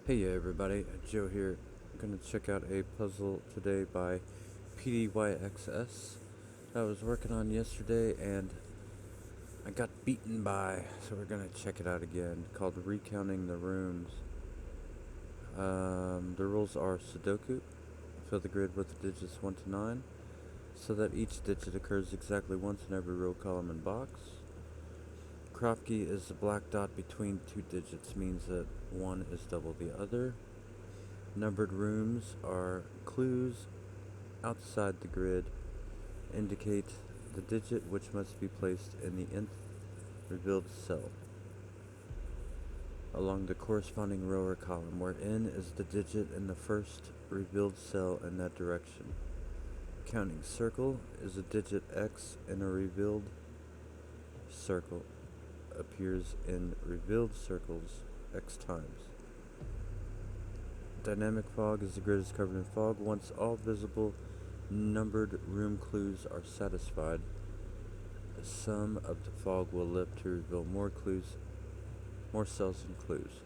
Hey everybody, Joe here. I'm gonna check out a puzzle today by pdyxs that I was working on yesterday and I got beaten by, so we're gonna check it out again, called Recounting the Rooms. The rules are Sudoku. Fill the grid with the digits 1 to 9, so that each digit occurs exactly once in every row, column, and box. Kropke is the black dot between two digits, means that one is double the other. Numbered rooms are clues outside the grid, indicate the digit which must be placed in the nth revealed cell along the corresponding row or column, where n is the digit in the first revealed cell in that direction. Counting circle is a digit x in a revealed circle appears in revealed circles x times. Dynamic fog is the grid is covered in fog. Once all visible numbered room clues are satisfied, the sum of the fog will lift to reveal more cells and clues.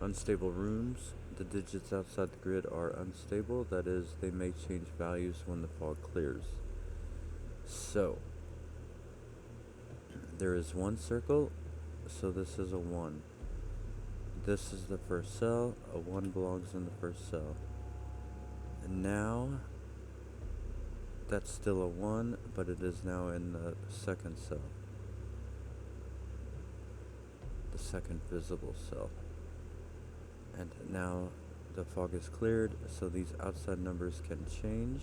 Unstable rooms. The digits outside the grid are unstable, that is, they may change values when the fog clears. So, there is one circle, so this is a 1. This is the first cell, a 1 belongs in the first cell. And now, that's still a 1, but it is now in the second cell. The second visible cell. And now the fog is cleared, so these outside numbers can change.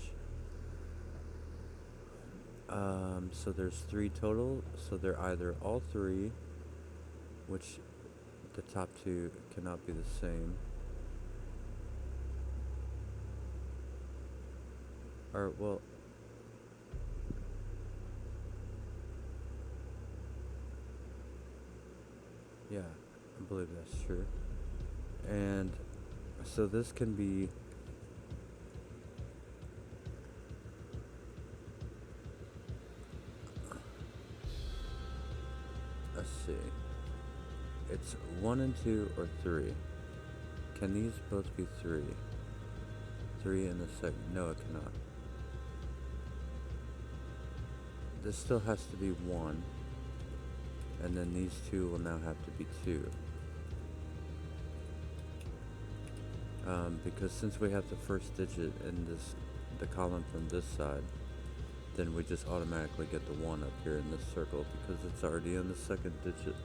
So there's 3 total, so they're either all 3, which the top 2 cannot be the same, or, well, yeah, I believe that's true. And so this can be, let's see, it's 1 and 2 or 3. Can these both be 3? 3 in the second, no it cannot. This still has to be 1, and then these 2 will now have to be 2. Because since we have the first digit in the column from this side, then we just automatically get the 1 up here in this circle because it's already in the second digit,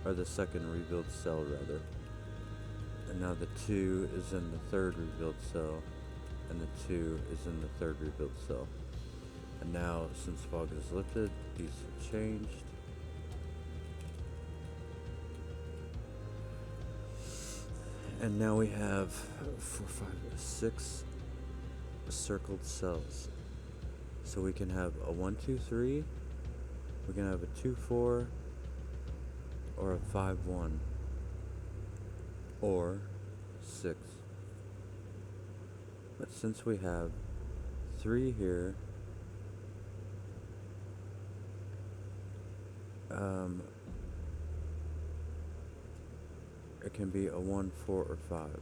or the second revealed cell rather. And now the 2 is in the third revealed cell, and the 2 is in the third revealed cell. And now, since fog is lifted, these have changed. And now we have 4, 5, 6 circled cells. So we can have a 1, 2, 3, we can have a 2, 4, or a 5, 1, or 6. But since we have 3 here, it can be a 1, 4, or 5.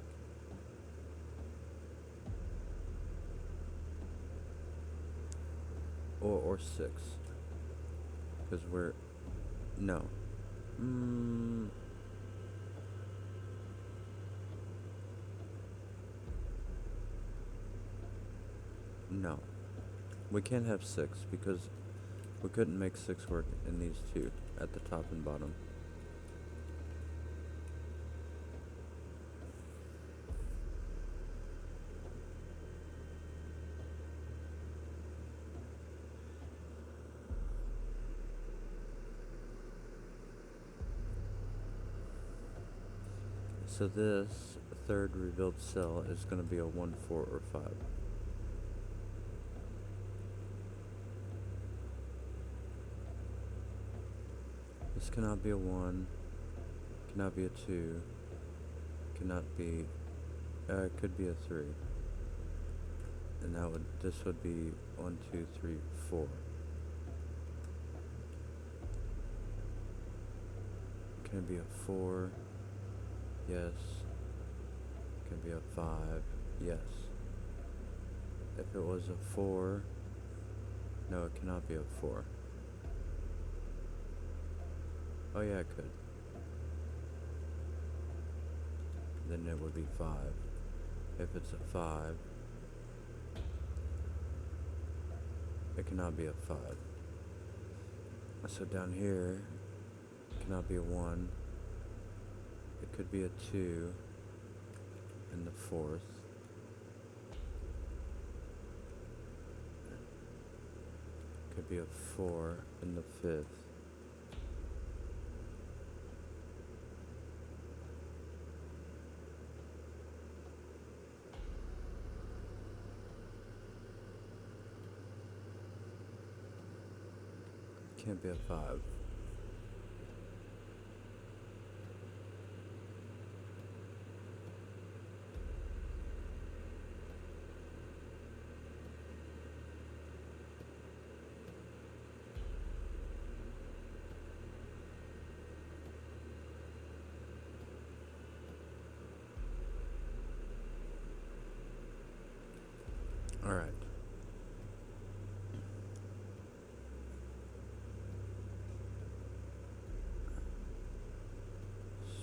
Or 6. Because we're... No. No. We can't have 6 because we couldn't make 6 work in these 2 at the top and bottom. So this third revealed cell is going to be a 1, 4, or 5. This cannot be a 1, cannot be a 2, cannot be, it could be a 3. And this would be 1, 2, 3, 4. Can it be a 4? Yes. can be a 5. Yes. If it was a 4, no, it cannot be a 4. Oh yeah, it could. Then it would be 5. If it's a 5, it cannot be a 5. So down here, it cannot be a 1. It could be a 2 in the 4th. Could be a 4 in the 5th. Can't be a 5. Alright.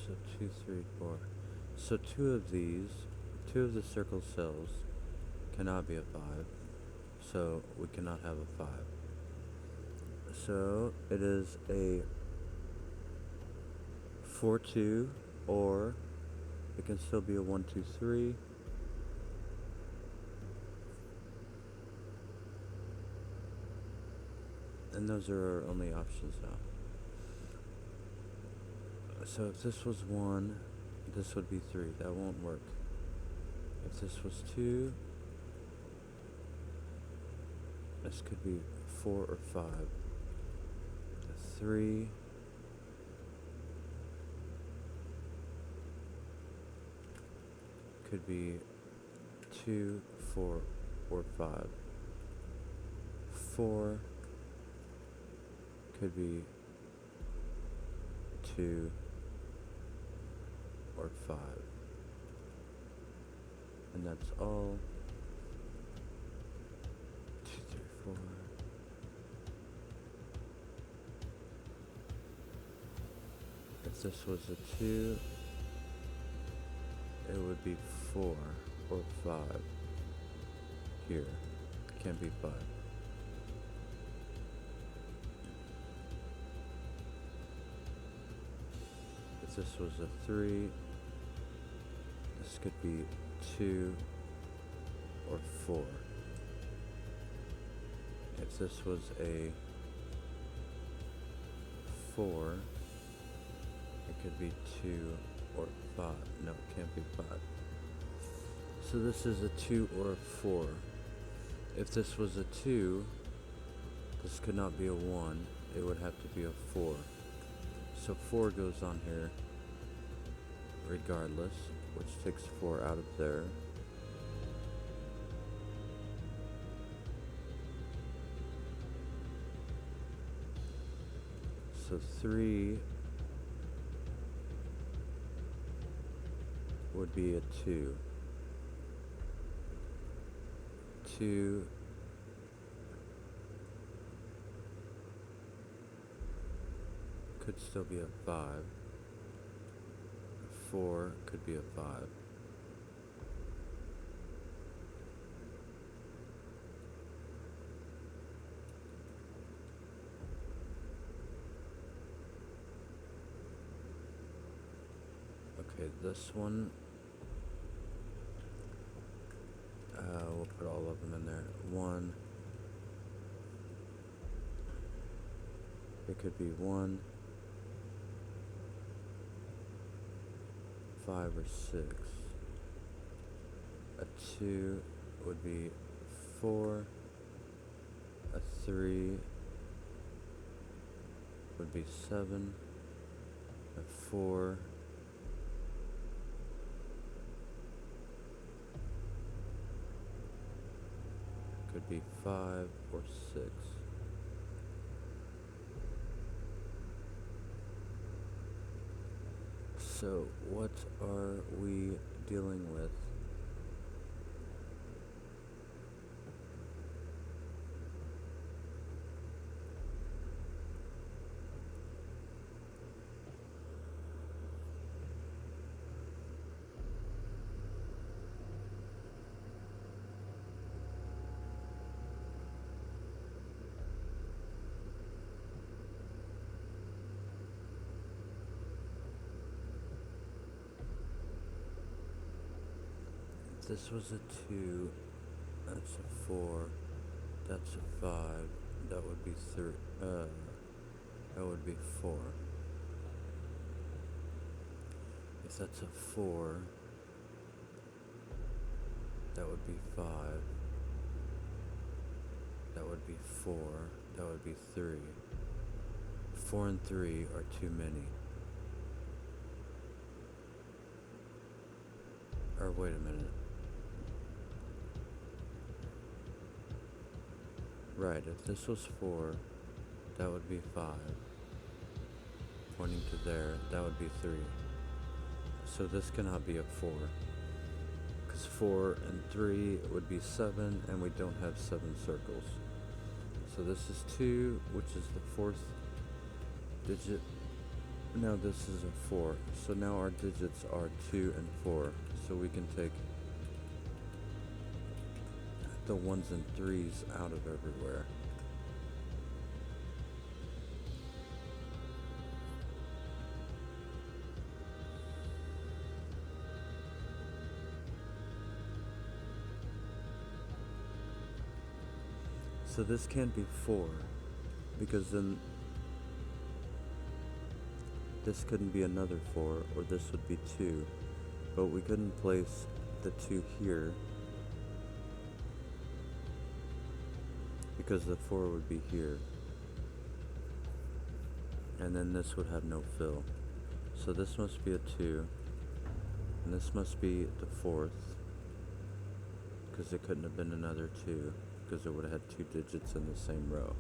So 2, 3, 4. So two of the circle cells cannot be a 5. So we cannot have a 5. So it is a 4, 2, or it can still be a 1, 2, 3. And those are our only options now. So if this was 1, this would be 3. That won't work. If this was 2, this could be 4 or 5. 3. Could be 2, 4, or 5. 4 could be 2 or 5. And that's all. 2, 3, 4. If this was a 2, it would be 4 or 5 here. Can't be 5. If this was a 3, this could be 2 or 4. If this was a 4, it could be 2 or 5. No, it can't be 5. So this is a 2 or a 4. If this was a 2, this could not be a 1. It would have to be a 4. So 4 goes on here regardless, which takes 4 out of there. So 3 would be a 2. 2 could still be a 5. 4 could be a 5. Okay, this one, we'll put all of them in there. 1, it could be 1, 5 or 6. A 2 would be 4. A 3 would be 7. A 4 could be 5 or 6. So, what are we dealing with? If this was a 2, that's a 4, that's a 5, that would be that would be 4. If that's a 4, that would be 5, that would be 4, that would be 3. 4 and 3 are too many. Or wait a minute. Right, if this was 4, that would be 5. Pointing to there, that would be 3. So this cannot be a 4. Because 4 and 3 would be 7, and we don't have 7 circles. So this is 2, which is the 4th digit. Now this is a 4. So now our digits are 2 and 4. So we can take the 1s and 3s out of everywhere. So this can't be 4, because then this couldn't be another 4, or this would be 2, but we couldn't place the 2 here, because the 4 would be here, and then this would have no fill. So this must be a 2, and this must be the 4th, because it couldn't have been another 2, because it would have had 2 digits in the same row.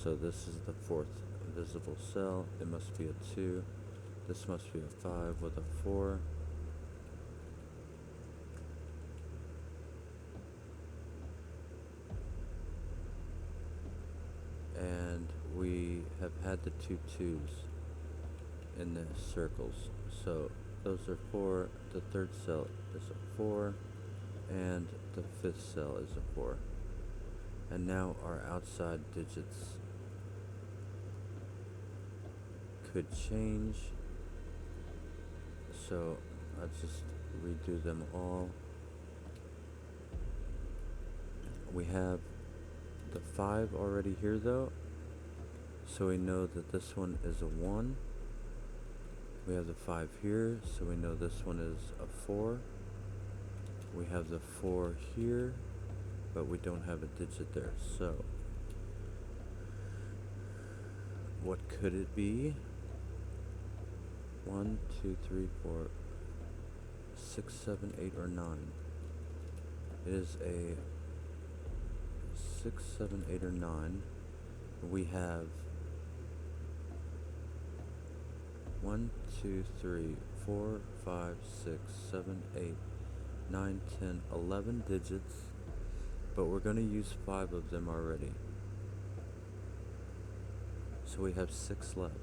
So this is the 4th visible cell. It must be a 2. This must be a 5 with a 4. And we have had the 2 2s in the circles. So those are 4. The 3rd cell is a 4. And the 5th cell is a 4. And now our outside digits could change. So I'll just redo them all. We have the 5 already here though, so we know that this one is a 1. We have the 5 here, so we know this one is a 4. We have the 4 here, but we don't have a digit there. So what could it be? 1, 2, 3, 4, 6, 7, 8, or 9. It is a 6, 7, 8, or 9. We have 1, 2, 3, 4, 5, 6, 7, 8, 9, 10, 11 digits, but we're going to use 5 of them already. So we have 6 left.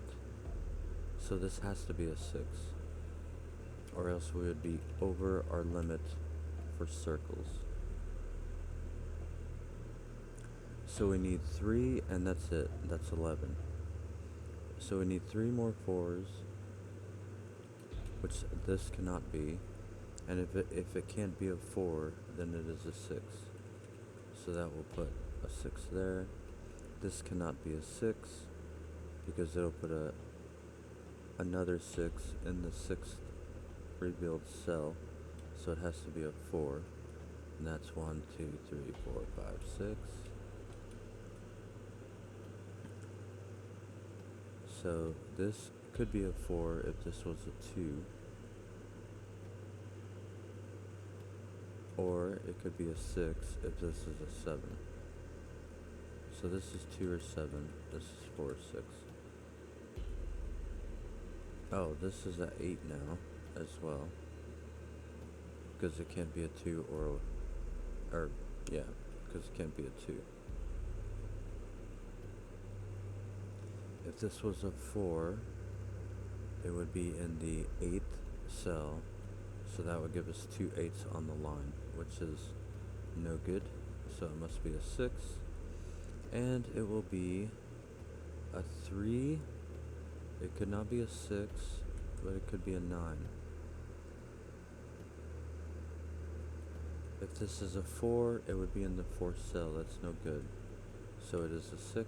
So this has to be a 6, or else we would be over our limit for circles. So we need 3, and that's it. That's 11. So we need 3 more 4s, which this cannot be. And if it can't be a 4, then it is a 6. So that will put a 6 there. This cannot be a 6, because it'll put another 6 in the 6th revealed cell. So it has to be a 4. And that's 1, 2, 3, 4, 5, 6. So this could be a 4 if this was a 2. Or it could be a 6 if this is a 7. So this is 2 or 7. This is 4 or 6. Oh, this is a 8 now as well. Because it can't be a 2 or yeah, because it can't be a 2. If this was a 4, it would be in the 8th cell, so that would give us 2 8s on the line, which is no good, so it must be a 6, and it will be a 3, it could not be a 6, but it could be a 9. If this is a 4, it would be in the 4th cell, that's no good, so it is a 6.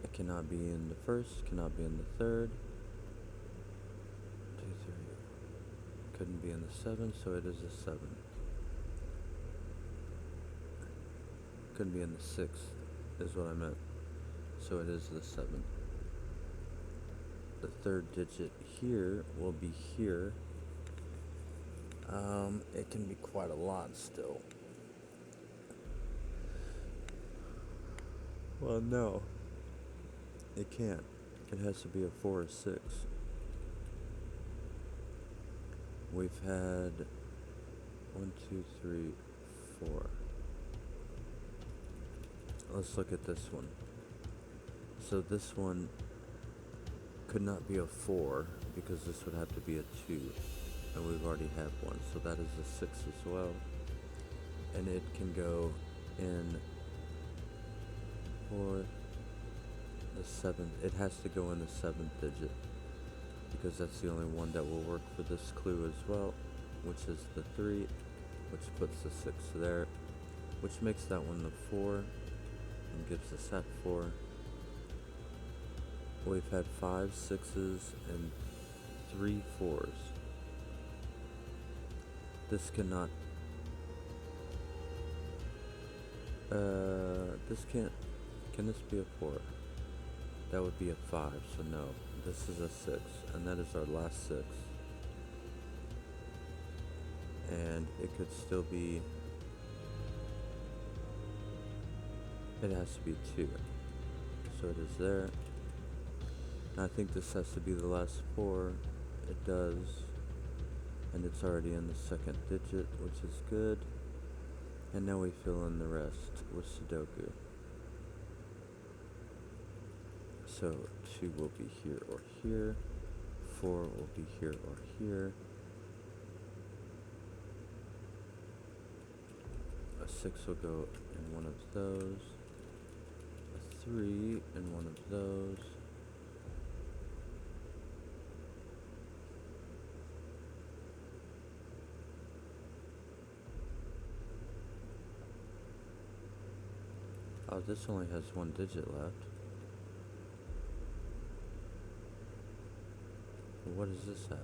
It cannot be in the 1st, cannot be in the 3rd, 2, 3, couldn't be in the 7, so it is a 7. Couldn't be in the 6th, is what I meant, so it is the 7. The 3rd digit here will be here. It can be quite a lot still. Well, no, it can't. It has to be a 4 or 6. We've had 1, 2, 3, 4. Let's look at this one. So this one could not be a 4 because this would have to be a 2. And we've already had one, so that is a 6 as well. And it can go in for the 7th. It has to go in the 7th digit because that's the only one that will work for this clue as well, which is the 3, which puts the 6 there, which makes that one the 4 and gives us that 4. We've had 5 6s and 3 4s. This cannot, this can't, can this be a 4? That would be a 5, so no. This is a 6, and that is our last 6. And it could still be, it has to be 2. So it is there. And I think this has to be the last 4. It does. And it's already in the 2nd digit, which is good. And now we fill in the rest with Sudoku. So 2 will be here or here. 4 will be here or here. A 6 will go in one of those. A 3 in one of those. Oh, this only has 1 digit left. What does this have?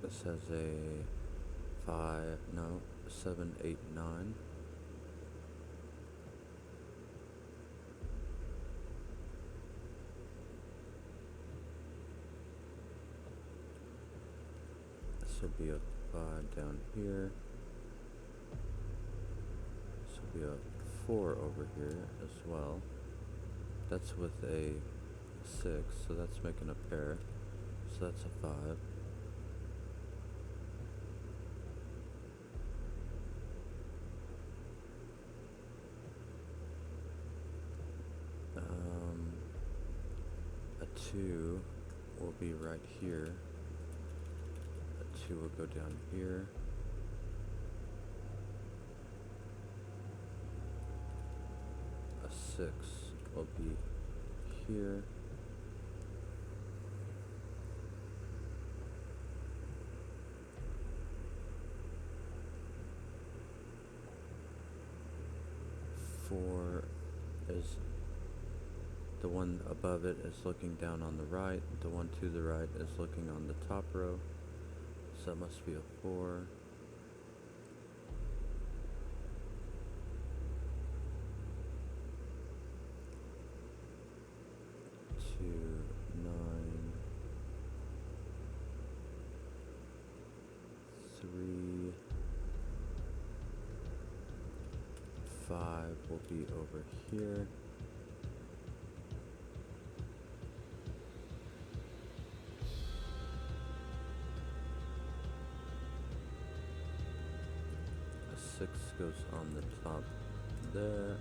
This has a 5, no, 7, 8, 9. This will be a 5 down here. This will be a 4 over here as well. That's with a 6, so that's making a pair. So that's a 5. A 2 will be right here. A 2 will go down here. A 6 will be here. Four is the one above it is looking down on the right. The one to the right is looking on the top row. So that must be a 4. Two, 9, 3, 5 will be over here. 6 goes on the top there.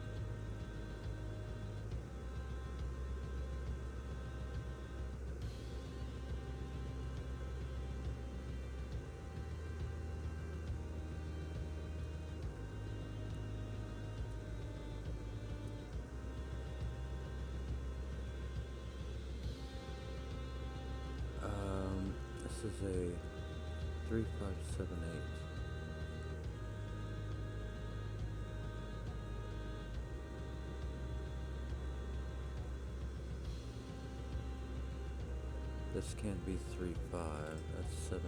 This is a 3, 5, 7, 8. This can't be 3, 5. That's 7, 8.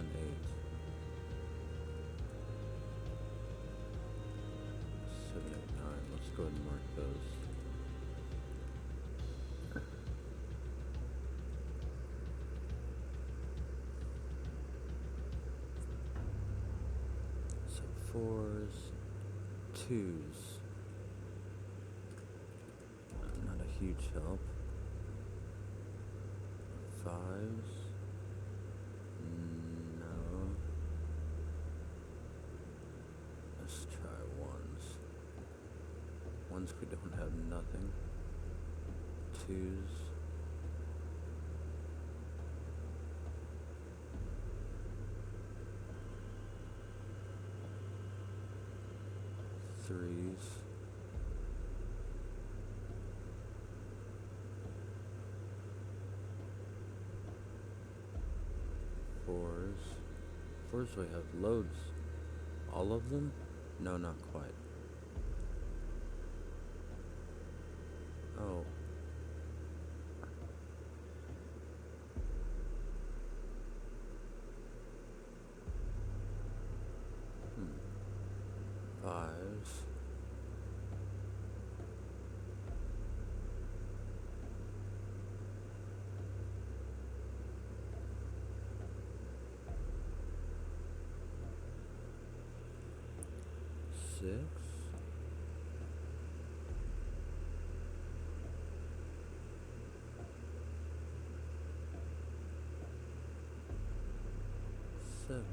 7, 8, 9. Let's go ahead and mark those. So 4s, 2s. Not a huge help. 5s. No. Let's try 1s. 1s we don't have nothing. 2s. 3s. 4s. 4s we have loads. All of them? No, not quite. Oh. Hmm. 5s. 6. 7.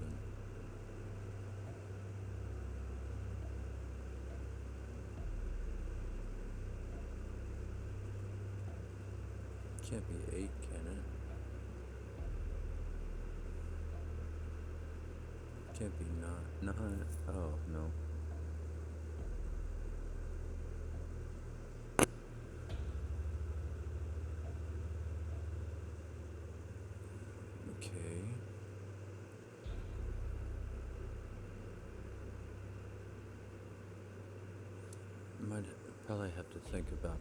Can't be 8, can it? Can't be 9. 9. Oh, no. Okay. Might probably have to think about.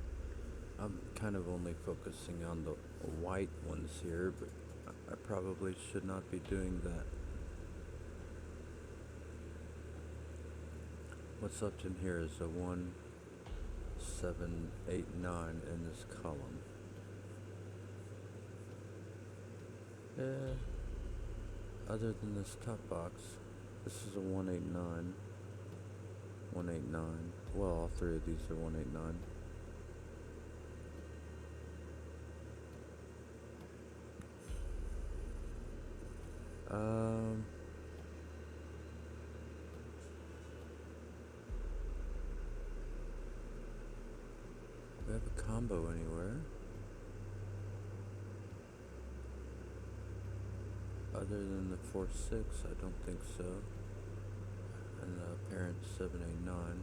I'm kind of only focusing on the white ones here, but I probably should not be doing that. What's left in here is a 1, 7, 8, 9 in this column. Other than this top box, this is a 189. 189. Well, all three of these are 189. We have a combo anywhere? Other than the 4, 6, I don't think so. And the parent 7, 8, 9.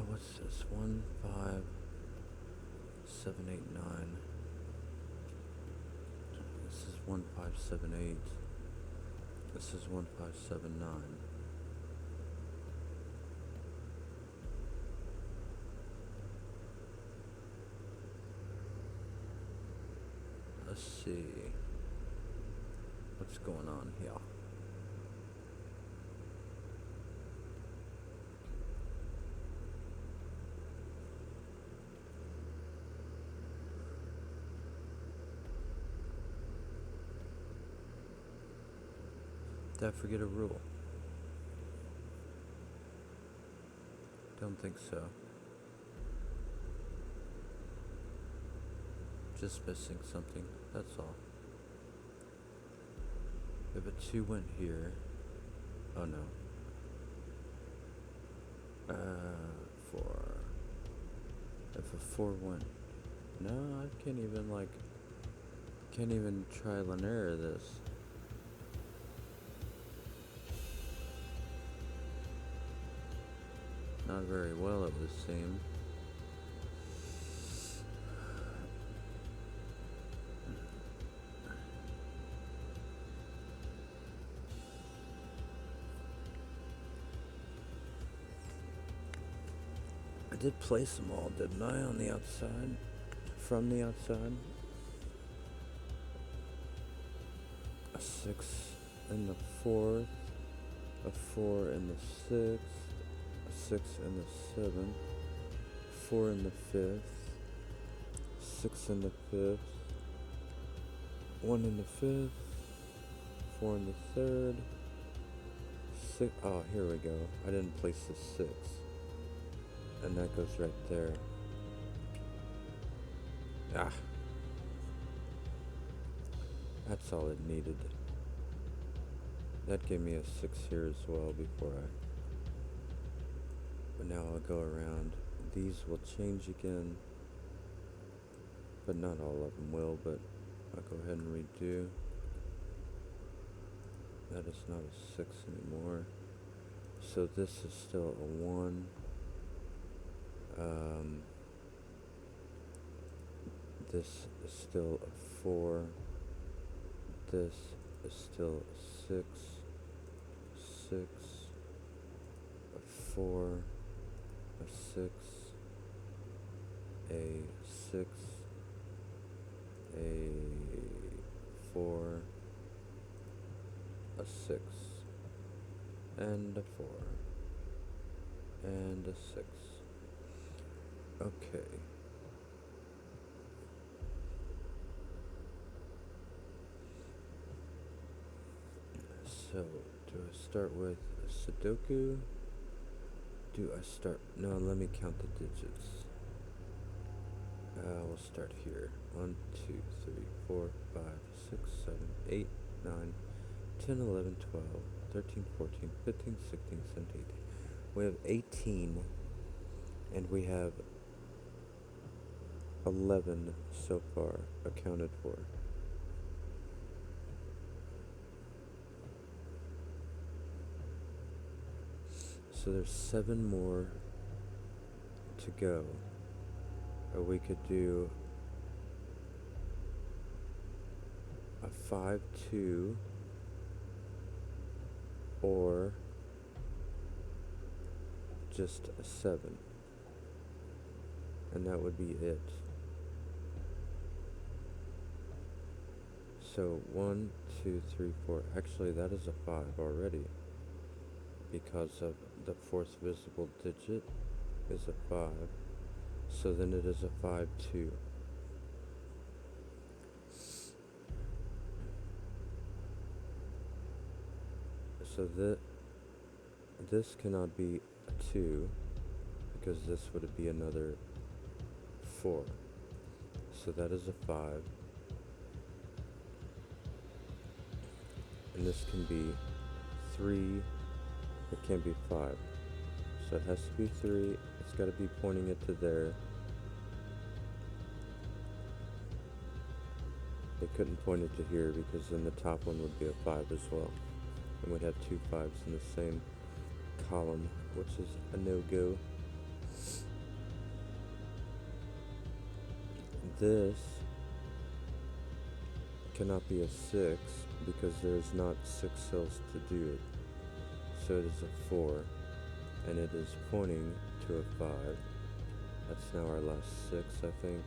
What's this? 1, 5, 7, 8, 9. This is 1, 5, 7, 8. This is 1, 5, 7, 9. Let's see. What's going on here? Did I forget a rule? Don't think so. Just missing something, that's all. If a 2 went here, oh no. 4. If a 4 went... No, I can't even trial and error this. Not very well, it would seem. I did place them all, didn't I, on the outside? From the outside? A 6 in the 4th, a 4 in the 6th, a 6 in the 7th, 4 in the 5th, 6 in the 5th, 1 in the 5th, 4 in the 3rd, 6. Oh, here we go. I didn't place the 6. And that goes right there. Ah. That's all it needed. That gave me a 6 here as well before But now I'll go around. These will change again. But not all of them will, but I'll go ahead and redo. That is not a 6 anymore. So this is still a 1. This is still a 4. This is still a 6. 6. A 4. A 6. A 6. A 4. A 6. And a 4. And a 6. Okay. So, do I start with Sudoku? No, let me count the digits. We'll start here. 1, 2, 3, 4, 5, 6, 7, 8, 9, 10, 11, 12, 13, 14, 15, 16, 17, 18. We have 18, and we have 11 so far accounted for. So there's 7 more to go. Or we could do a 5-2 or just a 7. And that would be it. So 1, 2, 3, 4. Actually, that is a 5 already. Because of the 4th visible digit is a 5. So then it is a 5-2. So this cannot be a 2 because this would be another 4. So that is a 5. And this can be 3. It can't be 5. So it has to be 3. It's got to be pointing it to there. It couldn't point it to here because then the top one would be a 5 as well. And we'd have 2 5s in the same column, which is a no-go. This cannot be a 6 because there's not 6 cells to do it. So it is a 4, and it is pointing to a 5. That's now our last 6, I think.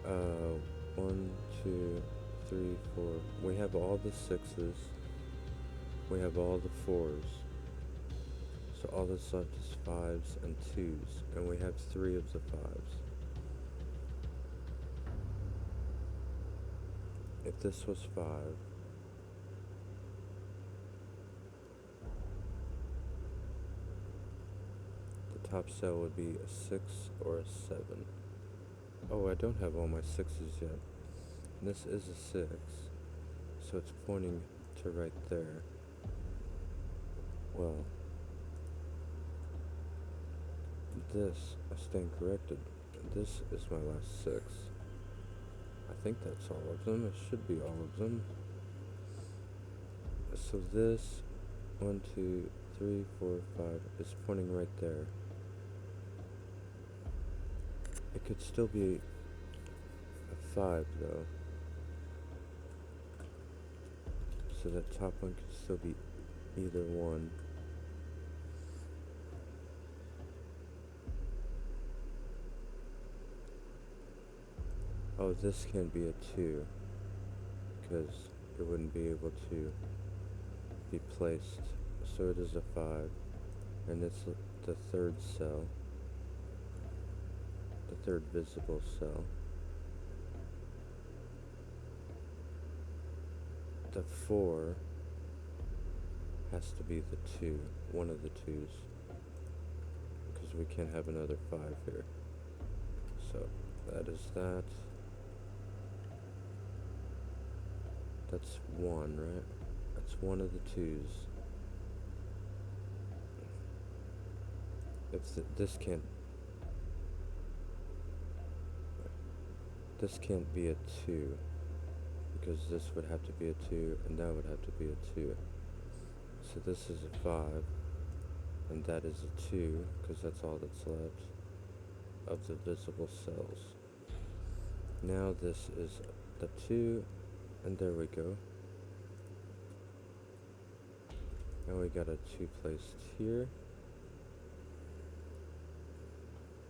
Uh, 1, 2, 3, 4. We have all the 6s. We have all the 4s. So all that's left is 5s and 2s, and we have 3 of the 5s. If this was 5, the top cell would be a 6 or a 7. Oh, I don't have all my 6s yet. This is a 6, so it's pointing to right there. Well, this, I stand corrected. This is my last 6. I think that's all of them. It should be all of them. So this 1, 2, 3, 4, 5 is pointing right there. It could still be a 5 though. So that top one could still be either one. Oh, this can be a 2, because it wouldn't be able to be placed. So it is a 5, and it's the third cell, the third visible cell. The 4 has to be the 2, one of the 2s, because we can't have another 5 here. So that is that. That's 1, right? That's one of the 2s. If this can't be a 2, because this would have to be a 2, and that would have to be a 2. So this is a 5, and that is a 2, because that's all that's left of the visible cells. Now this is the 2, and there we go. Now we got a 2 placed here.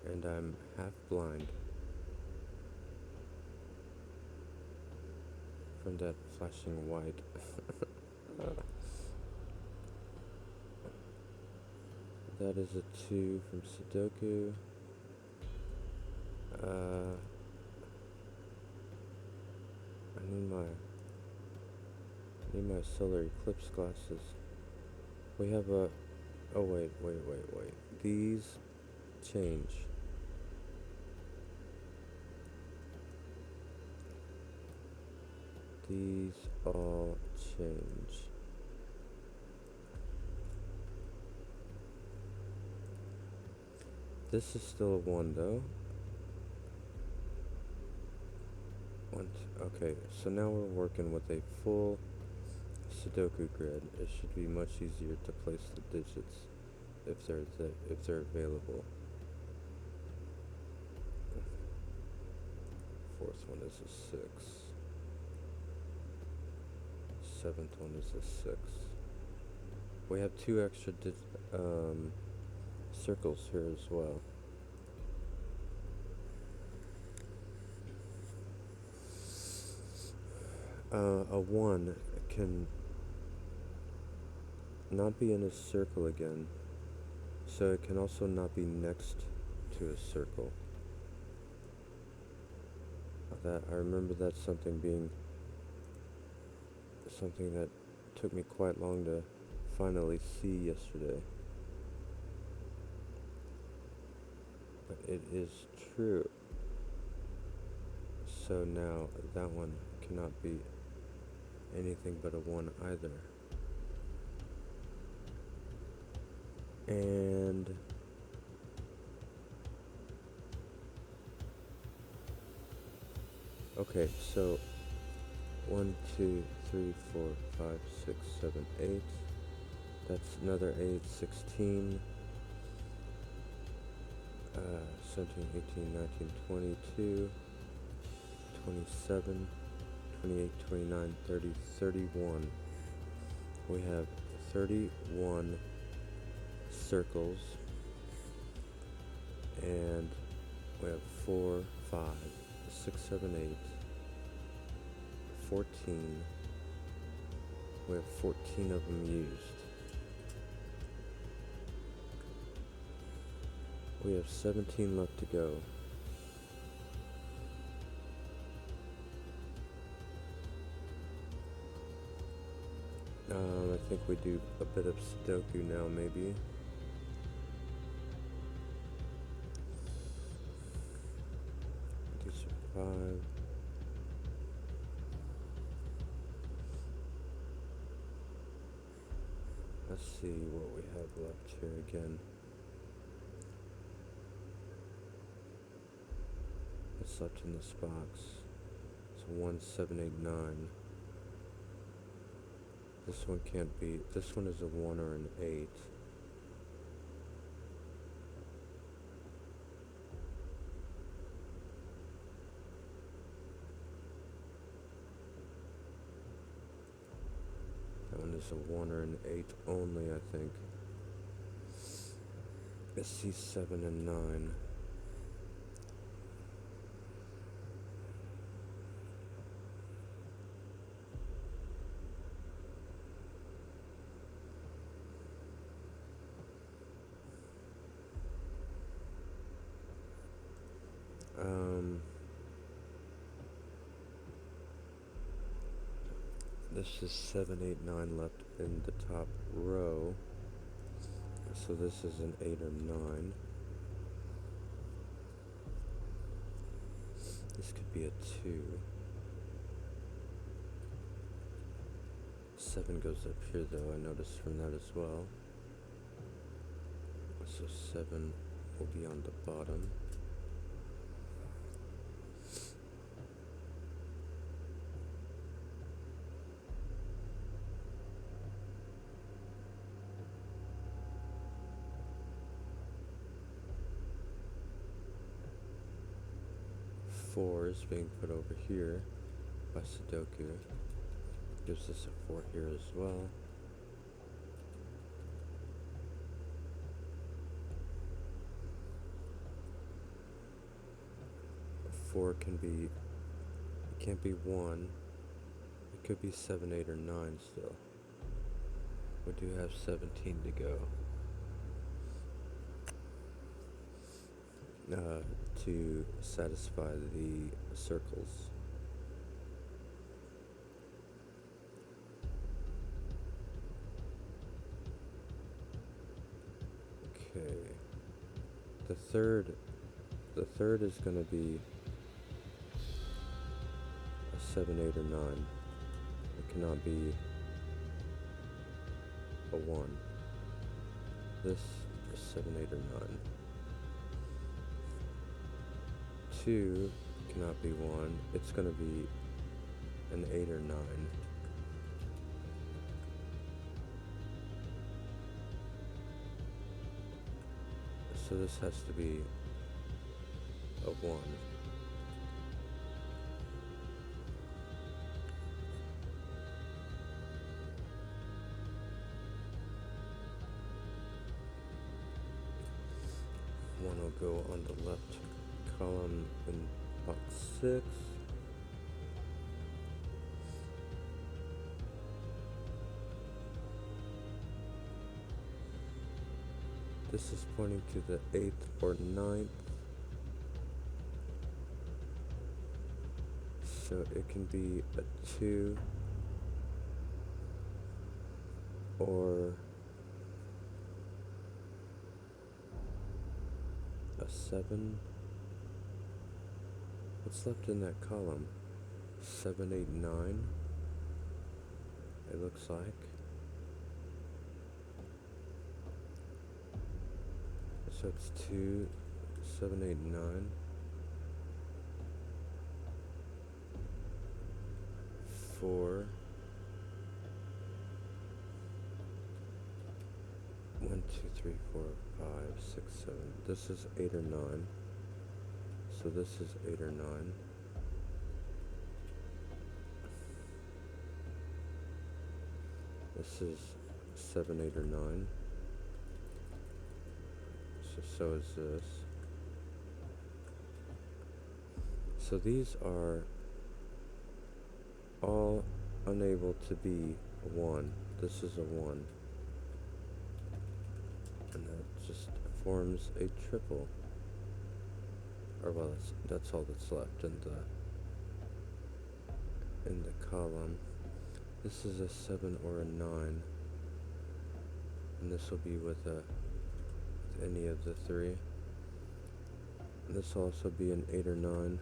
And I'm half blind from that flashing white. That is a 2 from Sudoku. I need my solar eclipse glasses. We have a... Oh, wait. These change. These all change. This is still a 1 though. Okay, so now we're working with a full Sudoku grid. It should be much easier to place the digits if they're available. Fourth one is a 6. Seventh one is a 6. We have 2 extra circles here as well. A 1 can not be in a circle again, so it can also not be next to a circle. I remember that's something that took me quite long to finally see yesterday. But it is true. So now that one cannot be anything but a 1 either. And okay, so 1, 2, 3, 4, 5, 6, 7, 8. That's another 8, 16, 17, 18, 19, 22, 27, 28, 29, 30, 31. We have 31 circles, and we have 4, 5, 6, 7, 8, 14. We have 14 of them used. We have 17 left to go. I think we do a bit of Sudoku now, maybe. These are 5. Let's see what we have left here again. What's left in this box? It's 1789. This one can't be. This one is a 1 or an 8. That one is a 1 or an 8 only, I think. Let's see 7 and 9. This is 7, 8, 9 left in the top row. So this is an 8 or 9. This could be a 2. 7 goes up here though, I noticed from that as well. So 7 will be on the bottom. Four is being put over here by Sudoku. Gives us a 4 here as well. A 4 can be, it can't be 1. It could be 7, 8, or 9 still. We do have 17 to go. To satisfy the circles. Okay. The third is going to be a 7, 8, or 9. It cannot be a 1. This is 7, 8, or 9. 2 cannot be 1. It's going to be an 8 or 9. So this has to be a 1. One will go on the left column in box 6. This is pointing to the 8th or 9th. So it can be a 2 or a 7. What's left in that column? 7, 8, 9. It looks like. So it's 2, 7, 8, 9. 4. 1, 2, 3, 4, 5, 6, 7. This is 8 or 9. So this is 8 or 9. This is 7, 8, or 9. So is this. So these are all unable to be a 1. This is a 1. And that just forms a triple. Or well, that's all that's left in the column. This is a 7 or a 9. And this will be with any of the 3. And this will also be an 8 or 9.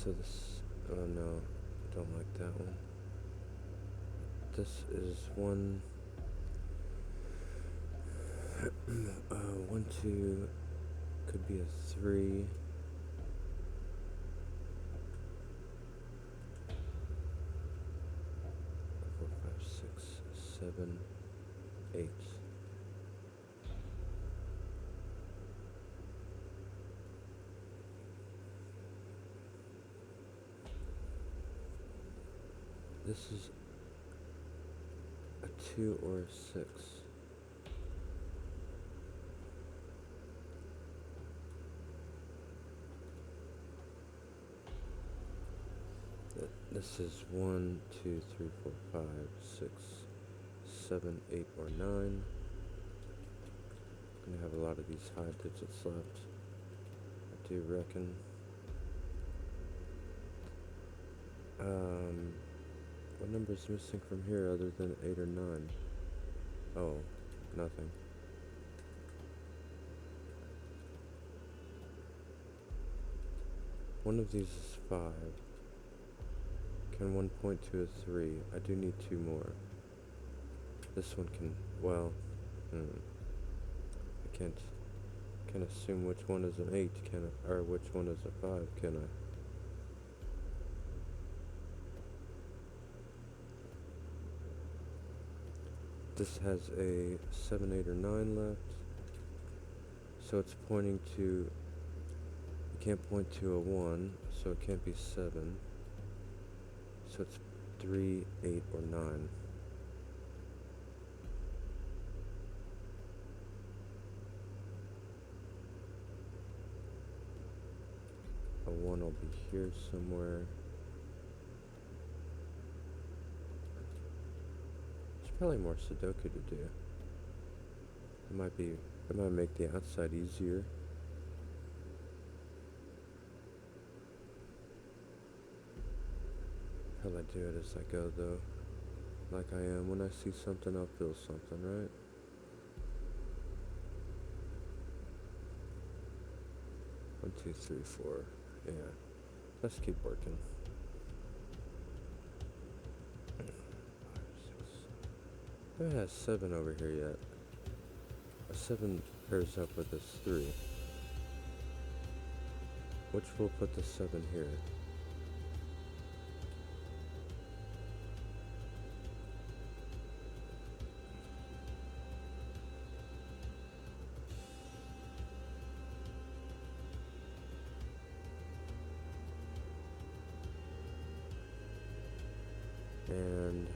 So this, oh no, I don't like that one. This is 1, 1, 2, could be a 3. 4, 5, 6, 7, 8. This is a 2 or a 6. This is 1, 2, 3, 4, 5, 6, 7, 8, or 9. I'm gonna have a lot of these high digits left, I do reckon. What number's missing from here other than 8 or 9? Oh, nothing. One of these is 5. Can one point to a 3? I do need 2 more. This one can, well, I can't assume which one is an 8, can I? Or which one is a 5, can I? This has a 7, 8, or 9 left. So it's pointing to, it can't point to a 1, so it can't be 7. So it's 3, 8, or 9. A 1 will be here somewhere. There's probably more Sudoku to do. It might make the outside easier. Probably do it as I go though. Like I am. When I see something, I'll feel something, right? One, 2, 3, 4. Yeah. Let's keep working. 5, 6. It has 7 over here yet. A 7 pairs up with this 3. Which will put the 7 here. And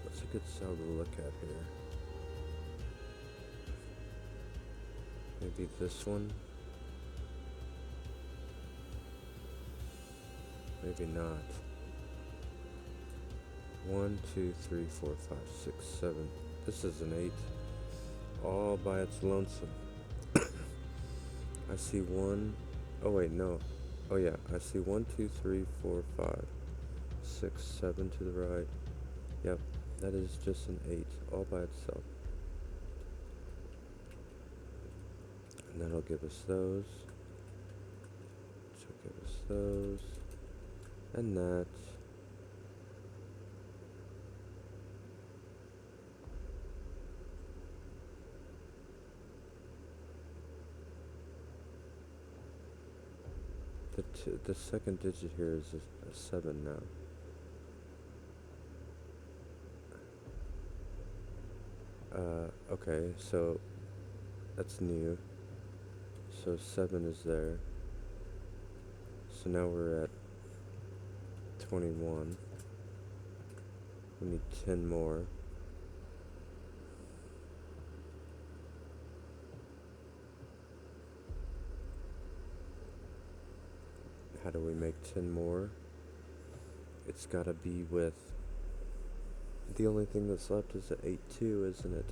what's a good cell to look at here? Maybe this one? Maybe not. 1, 2, 3, 4, 5, 6, 7. This is an 8. All by its lonesome. I see 1. Oh wait, no. Oh yeah, I see 1, 2, 3, 4, 5, 6, 7 to the right. Yep, that is just an 8, all by itself. And that'll give us those. Which will give us those. And that. The second digit here is a 7 now. Okay, so that's new. So 7 is there. So now we're at 21. We need 10 more. How do we make 10 more? It's gotta be with, the only thing that's left is the 8-2, isn't it?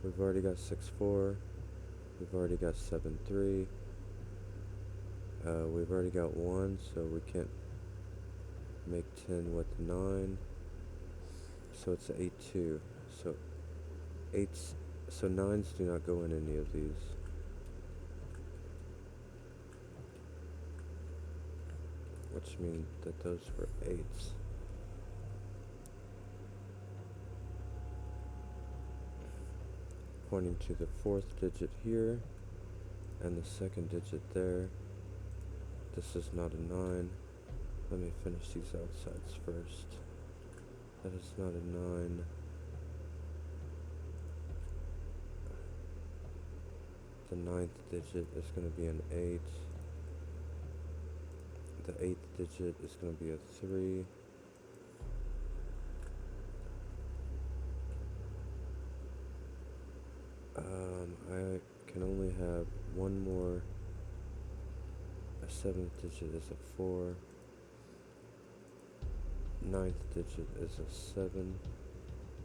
We've already got 6-4. We've already got 7-3. We've already got 1, so we can't make 10 with 9. So it's 8, 2. So 8's, so 9's do not go in any of these. Which means that those were 8's. Pointing to the 4th digit here, and the 2nd digit there. This is not a 9. Let me finish these outsides first. That is not a 9. The 9th digit is going to be an 8. The 8th digit is going to be a 3. I can only have one more. A 7th digit is a 4. 9th digit is a 7.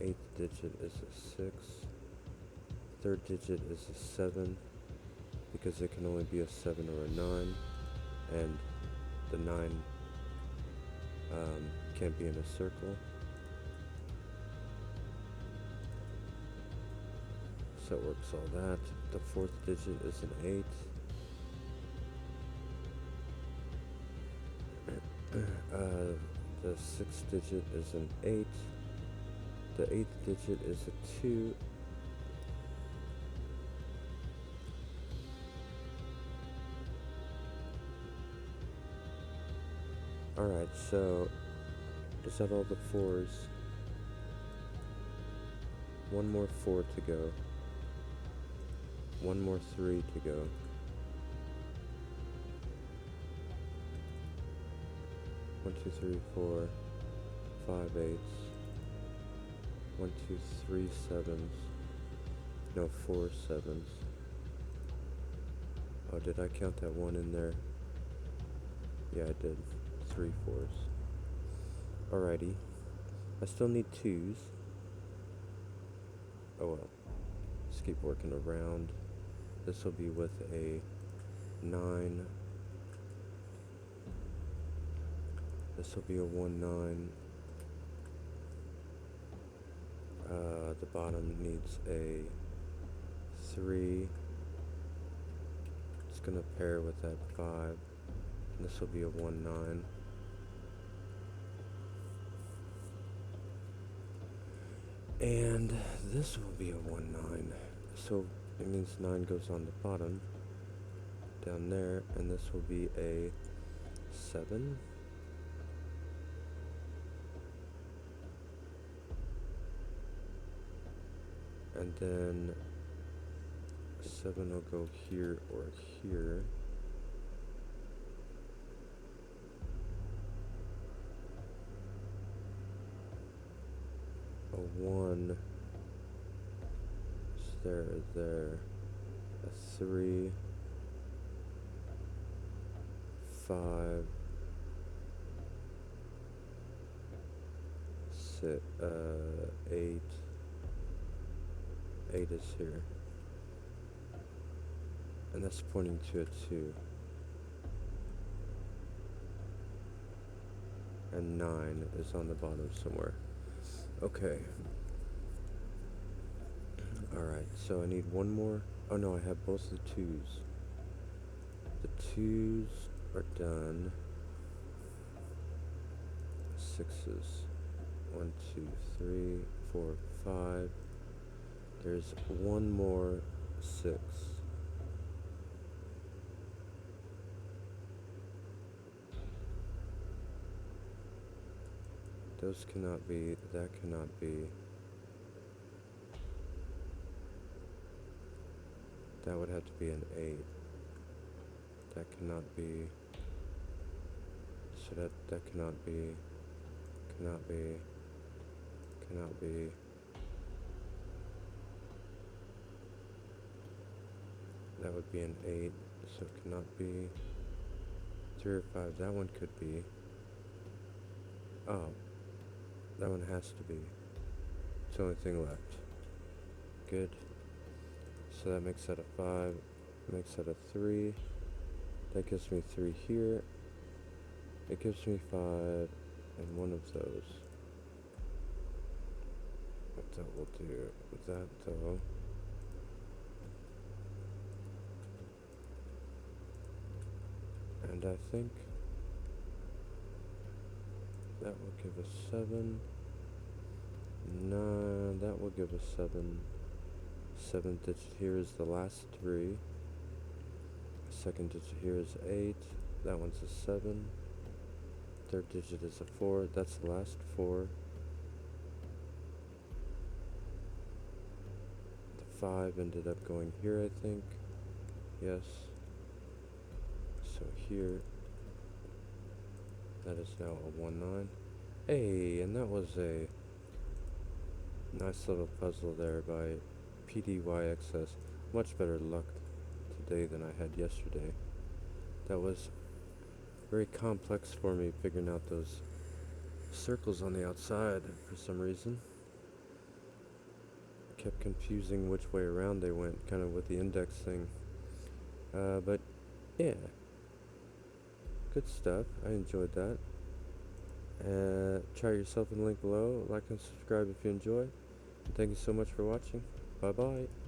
8th digit is a 6. 3rd digit is a 7, because it can only be a 7 or a 9, and the 9 can't be in a circle. So it works all that. The 4th digit is an 8. The 6th digit is an 8. The 8th digit is a 2. Alright, so is that all the 4s? One more 4 to go. One more 3 to go. One, two, three, 4, 5 8s. 1, 2, 3 7s. No, 4 7s. Oh, did I count that 1 in there? Yeah, I did. 3 4s. Alrighty. I still need 2s. Oh well. Just keep working around. This will be with a 9. This will be a 1 9. The bottom needs a 3. It's gonna pair with that 5. And this will be a 1 9. And this will be a 1 9. So it means 9 goes on the bottom down there, and this will be a 7. And then 7 will go here or here. A 1 is there. A 3, 5, 6, 8. 8 is here. And that's pointing to a 2. And 9 is on the bottom somewhere. Okay. Alright, so I need one more. Oh no, I have both the 2s. The 2s are done. 6s. 1, 2, 3, 4, 5. There's one more 6. Those cannot be, that cannot be. That would have to be an 8. That cannot be. So that cannot be. Cannot be. Cannot be. That would be an 8, so it cannot be. 3 or 5, that one could be. Oh, that one has to be. It's the only thing left. Good. So that makes that a 5, makes that a 3. That gives me 3 here. It gives me 5 and one of those. that will do that though. And I think that will give us 7. No, that will give us 7. 7th digit here is the last 3. Second digit here is 8. That one's a 7. Third digit is a 4. That's the last 4. The 5 ended up going here, I think. Yes. So here, that is now a 1-9. Hey, and that was a nice little puzzle there by pdyxs. Much better luck today than I had yesterday. That was very complex for me, figuring out those circles on the outside for some reason. Kept confusing which way around they went, kind of with the index thing. But yeah, good stuff. I enjoyed that. Try yourself in the link below. Like and subscribe if you enjoy. And thank you so much for watching. Bye bye.